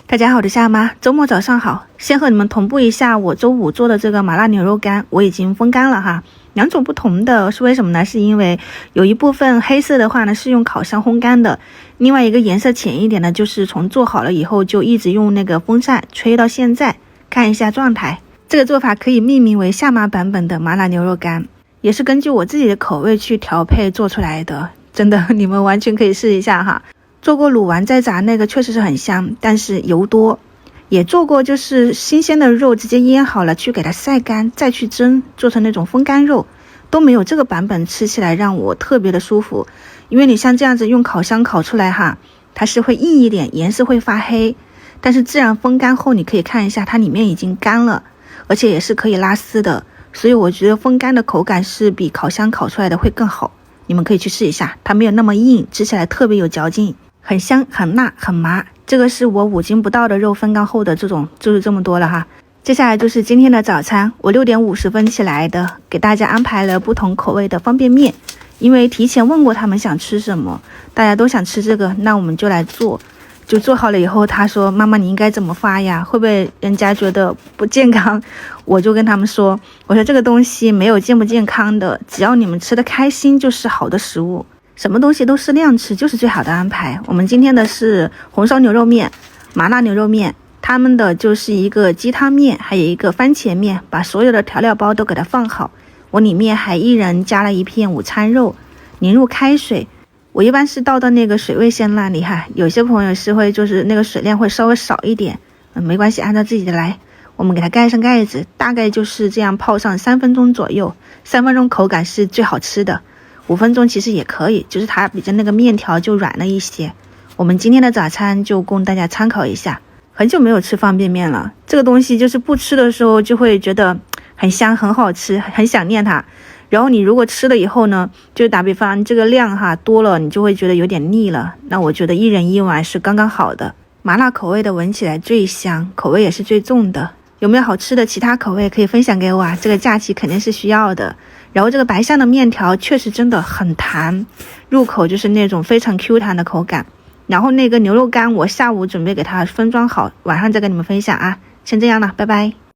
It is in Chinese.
大家好，我是夏妈，周末早上好。先和你们同步一下我周五做的这个麻辣牛肉干，我已经风干了哈。两种不同的是为什么呢？是因为有一部分黑色的话呢是用烤箱烘干的，另外一个颜色浅一点的就是从做好了以后就一直用那个风扇吹到现在，看一下状态。这个做法可以命名为夏妈版本的麻辣牛肉干，也是根据我自己的口味去调配做出来的，真的你们完全可以试一下哈。做过卤完再炸那个确实是很香，但是油多。也做过就是新鲜的肉直接腌好了去给它晒干再去蒸，做成那种风干肉，都没有这个版本吃起来让我特别的舒服。因为你像这样子用烤箱烤出来哈，它是会硬一点，颜色会发黑，但是自然风干后你可以看一下它里面已经干了，而且也是可以拉丝的，所以我觉得风干的口感是比烤箱烤出来的会更好。你们可以去试一下，它没有那么硬，吃起来特别有嚼劲，很香很辣很麻。这个是我5斤不到的肉风干后的这种，就是这么多了哈。接下来就是今天的早餐，我6点50分起来的，给大家安排了不同口味的方便面，因为提前问过他们想吃什么，大家都想吃这个，那我们就来做。就做好了以后，他说妈妈你应该怎么发呀？会不会人家觉得不健康？我就跟他们说，我说这个东西没有健不健康的，只要你们吃得开心就是好的食物。什么东西都适量吃就是最好的安排。我们今天的是红烧牛肉面、麻辣牛肉面，他们的就是一个鸡汤面，还有一个番茄面，把所有的调料包都给它放好。我里面还一人加了一片午餐肉，淋入开水。我一般是倒到那个水位线那里哈，有些朋友是会就是那个水量会稍微少一点，没关系，按照自己的来。我们给它盖上盖子，大概就是这样泡上3分钟左右，3分钟口感是最好吃的。5分钟其实也可以，就是它比较那个面条就软了一些。我们今天的早餐就供大家参考一下。很久没有吃方便面了，这个东西就是不吃的时候就会觉得很香很好吃，很想念它。然后你如果吃了以后呢，就打比方这个量哈多了，你就会觉得有点腻了。那我觉得1人1碗是刚刚好的。麻辣口味的闻起来最香，口味也是最重的。有没有好吃的其他口味可以分享给我啊？这个假期肯定是需要的。然后这个白象的面条确实真的很弹，入口就是那种非常 Q 弹的口感。然后那个牛肉干我下午准备给它分装好，晚上再跟你们分享啊。先这样了，拜拜。